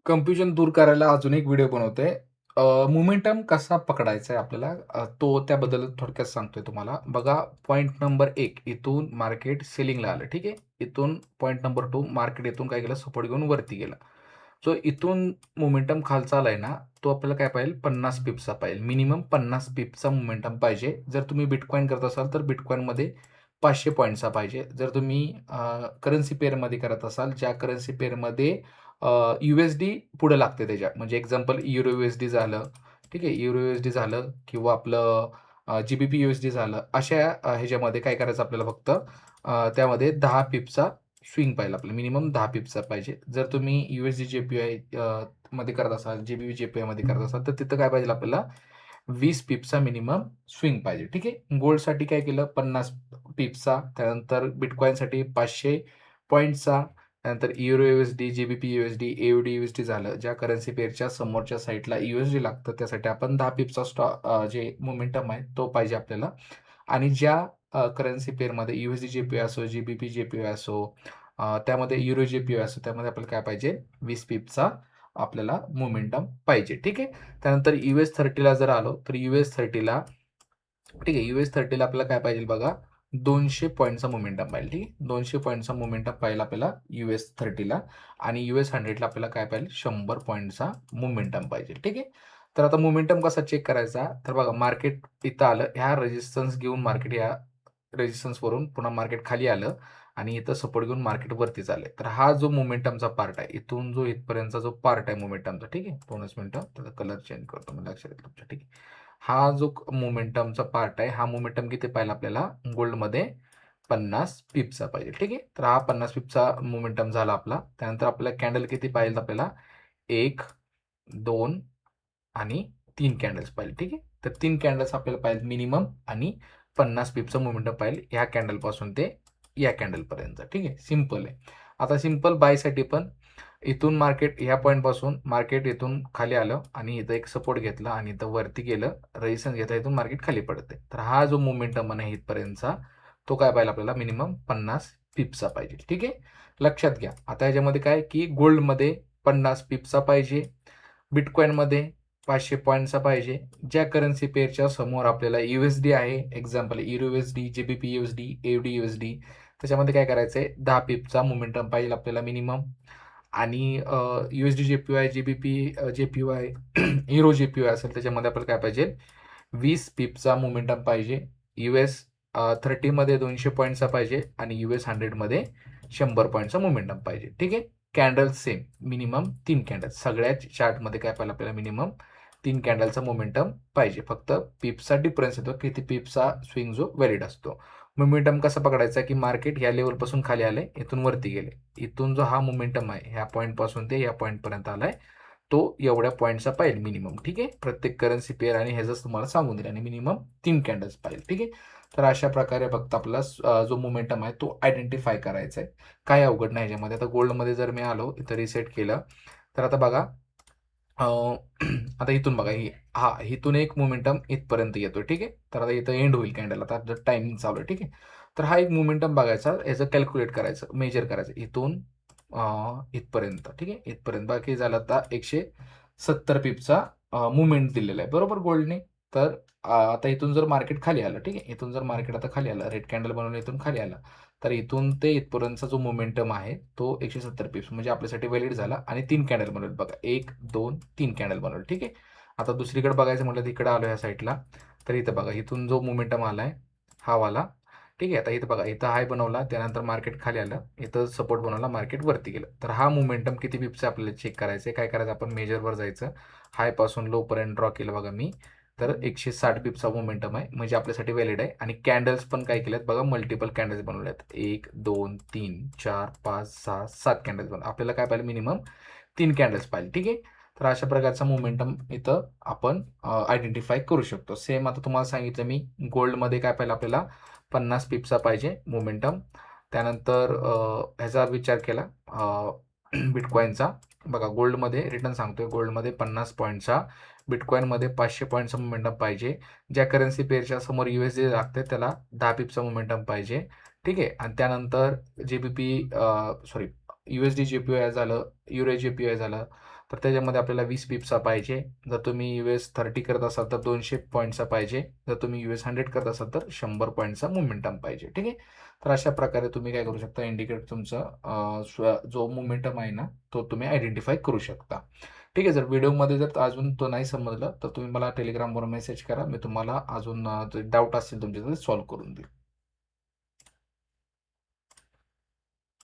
Confusion दूर करायला अजून एक व्हिडिओ बनवतोय. मोमेंटम कसा पकडायचा आहे आपल्याला तो त्याबद्दल थोडक्यात सांगतोय तुम्हाला. बघा पॉइंट नंबर 1 इथून मार्केट सेलिंगला आलं, ठीक आहे. इथून पॉइंट नंबर 2 मार्केट इथून काय केलं सपोर्ट घेऊन वरती गेलं. सो इथून मोमेंटम खालचा आलाय ना, तो आपल्याला काय पाहिजे 50 पिप्सचा पाहिजे. मिनिमम 50 पिप्सचा मोमेंटम पाहिजे. जर तुम्ही बिटकॉइन करत असाल तर बिटकॉइनमध्ये 500 पॉइंट्सचा पाहिजे. जर तुम्ही करन्सी पेअरमध्ये करत असाल, ज्या करन्सी पेअरमध्ये USD पुढे लागते त्याच्या. म्हणजे एक्झाम्पल युरो USD झालं, ठीक आहे. युरो USD झालं किंवा आपलं GBP USD झालं. अशा ह्याच्यामध्ये काय करायचं आपल्याला फक्त त्यामध्ये 10 पिपचा स्विंग पाहिजे आपल्याला. मिनिमम 10 पिपचा पाहिजे. जर तुम्ही USD JPY मध्ये करत असाल, GBP JPY मध्ये करत असाल, तर तिथं काय पाहिजे आपल्याला 20 पिपचा मिनिमम स्विंग पाहिजे. ठीक आहे. गोल्डसाठी काय केलं 50 पिपचा, त्यानंतर बिटकॉइनसाठी 500 पॉइंट्सचा, त्यानंतर euro USD, GBP USD, AUD USD झालं. ज्या करन्सी पेअरच्या समोरच्या साईडला USD लागतं त्यासाठी आपण 10 पिपचा जे मोमेंटम आहे तो पाहिजे आपल्याला. आणि ज्या करन्सी पेअरमध्ये USD JPY असो, GBP JPY असो, त्यामध्ये युरो JPY असो, त्यामध्ये आपल्याला काय पाहिजे 20 पिपचा आपल्याला मोमेंटम पाहिजे. ठीक आहे. त्यानंतर US30ला जर आलो तर US30ला ठीक आहे. US30ला आपल्याला काय पाहिजे बघा 200 पॉइंटचा मोमेंटम पाहिजे. ठीक आहे. 200 पॉइंटचा मोमेंटम पाहिजे आपल्याला US30ला आणि US100ला आपल्याला काय पाहिजे 100 पॉइंटचा मोमेंटम पाहिजे. ठीक आहे. तर आता मोमेंटम कसा चेक करायचा तर बघा मार्केट इथं आलं, ह्या रेजिस्टन्स घेऊन मार्केट या रेजिस्टन्सवरून पुन्हा मार्केट खाली आलं आणि इथं सपोर्ट घेऊन मार्केट वरती चालले. तर हा जो मोमेंटमचा पार्ट आहे, इथून जो इथपर्यंतचा जो पार्ट आहे मोमेंटमचा, ठीक आहे. 2च मिनिटं त्याचा कलर चेंज करतो मी लक्षात येईल तुमच्या. ठीक आहे. हा जो मोमेंटमचा पार्ट आहे, हा मोमेंटम किती पाहिजे आपल्याला गोल्डमध्ये 50 पिपचा पाहिजे. ठीक आहे. तर हा 50 पिपचा मोमेंटम झाला आपला. त्यानंतर आपल्याला कॅन्डल किती पाहिजे आपल्याला 1, 2 आणि 3 कॅन्डल्स पाहिजे. ठीक आहे. तर 3 कॅन्डल्स आपल्याला पाहिजे मिनिमम आणि 50 पिपचं मोमेंटम पाहिजे ह्या कॅन्डलपासून ते या कॅन्डलपर्यंत. ठीक आहे. सिंपल आहे. आता सिंपल बायसाठी पण इथून मार्केट ह्या पॉईंटपासून मार्केट इथून खाली आलं आणि इथं एक सपोर्ट घेतला आणि इथं वरती गेलं, रेजिस्टन्स घेतला, इथून मार्केट खाली पडते. तर हा जो मोमेंटम आहे इथपर्यंतचा तो काय पाहिजे आपल्याला मिनिमम 50 पिपचा पाहिजे. ठीक आहे. लक्षात घ्या. आता ह्याच्यामध्ये काय की गोल्डमध्ये 50 पिपचा पाहिजे, बिटकॉइनमध्ये 500 पॉईंटचा पाहिजे. ज्या करन्सी पेअरच्या समोर आपल्याला USD आहे, example euro USD, GBP USD, AUD USD, त्याच्यामध्ये काय करायचंय 10 पिपचा मोमेंटम पाहिजे आपल्याला मिनिमम. आणि USD JPY, GBP JPY, euro JPY असेल त्याच्यामध्ये आपल्याला काय पाहिजे 20 पिपचा मोमेंटम पाहिजे. US30मध्ये 200 पॉईंटचा पाहिजे आणि US100मध्ये 100 पॉईंटचा मोमेंटम पाहिजे. ठीक आहे. Candle same minimum 3 candle. सगळ्याच चार्टमध्ये काय पाहिजे आपल्याला मिनिमम 3 कॅन्डलचा मोमेंटम पाहिजे. फक्त पिपचा डिफरन्स येतो, किती पिपचा स्विंग जो व्हॅलिड असतो. मोमेंटम कसा पकडायचा की मार्केट ह्या लेवलपासून खाली आले, इथून वरती गेले. इथून जो हा मोमेंटम आहे ह्या पॉईंटपासून ते या पॉईंटपर्यंत आलाय, तो एवढ्या पॉईंटचा पाहिजे मिनिमम. ठीक आहे. प्रत्येक करन्सी पेअर आणि ह्याच तुम्हाला सांगून दिलं आणि मिनिमम 3 कॅन्डल्स पाहिजे. ठीक आहे. तर अशा प्रकारे फक्त आपला जो मोमेंटम आहे तो आयडेंटिफाय करायचा आहे. काय अवघड नाही ह्याच्यामध्ये. आता गोल्डमध्ये जर मी आलो इथं रिसेट केलं तर आता बघा आता इथून बघा इथून एक मोमेंटम इथपर्यंत येतोय. ठीक आहे. तर आता इथं एंड होईल कॅन्डल. आता जर टायमिंग चालू आहे. ठीक आहे. तर हा एक मोमेंटम बघायचा, याचं कॅल्क्युलेट करायचं, मेजर करायचं इथून इथपर्यंत. ठीक आहे. इथपर्यंत बाकी झालं आता 170 पिपचा मुवमेंट दिलेला आहे बरोबर गोल्डने. तर आता इथून जर मार्केट खाली आलं, ठीक आहे. इथून जर मार्केट आता खाली आलं, रेड कॅन्डल बनवून इथून खाली आलं, तर इथून ते इथपर्यंतचा जो मोमेंटम आहे तो 170 पिप्स म्हणजे आपल्यासाठी व्हॅलिड झाला आणि 3 कॅन्डल बनवले बघा. 1, 2, 3 कॅन्डल बनवले. ठीक आहे. आता दुसरीकडे बघायचं म्हटलं तर इकडे आलो ह्या साईडला, तर इथं बघा इथून जो मोमेंटम आलाय हा वाला. ठीक आहे. आता इथं बघा इथं हाय बनवला, त्यानंतर मार्केट खाली आलं, इथं सपोर्ट बनवला, मार्केट वरती गेलं. तर हा मोमेंटम किती पिप्स आपल्याला चेक करायचं आहे. काय करायचं आपण मेजरवर जायचं, हाय पासून लो पर्यंत ड्रॉ केलं बघा मी, तर 160 पिपचा मोमेंटम आहे म्हणजे आपल्यासाठी व्हॅलिड आहे. आणि कॅन्डल्स पण काय केल्यात बघा, मल्टिपल कॅन्डल्स बनवल्यात. 1, 2, 3, 4, 5, 6, 7 कॅन्डल्स बनवले. आपल्याला काय पाहिजे मिनिमम 3 कॅन्डल्स पाहिजे. ठीक आहे. तर अशा प्रकारचा मोमेंटम इथं आपण आयडेंटिफाय करू शकतो. सेम आता तुम्हाला सांगितलं मी गोल्डमध्ये काय पाहिजे आपल्याला 50 पिपचा पाहिजे मोमेंटम. त्यानंतर ह्याचा विचार केला बिटकॉईनचा. बघा गोल्डमध्ये रिटर्न सांगतोय, गोल्डमध्ये 50 पॉईंटचा, बिटकॉईनमध्ये 500 पॉईंटचा मोमेंटम पाहिजे. ज्या करन्सी पेअरच्या समोर USD लागते त्याला 10 पिपचा मोमेंटम पाहिजे. ठीक आहे. आणि त्यानंतर GBP सॉरी USD JPY झालं, युरो JPY झालं, तर त्याच्यामध्ये आपल्याला 20 पिप्सचा पाहिजे. जर तुम्ही US30 करत असाल तर 200 पॉईंटचा पाहिजे. जर तुम्ही US100 करत असाल तर 100 पॉईंटचा मोमेंटम पाहिजे. ठीक आहे. तर अशा प्रकारे तुम्ही काय करू शकता, इंडिकेटर तुमचा जो मोमेंटम आहे ना, तो तुम्ही आयडेंटिफाय करू शकता. ठीक आहे. जर व्हिडिओमध्ये जर अजून तो नाही समजलं तर तुम्ही मला टेलिग्रामवर मेसेज करा. मी तुम्हाला अजून डाऊट असतील तुमचे तर सॉल्व्ह करून देईल.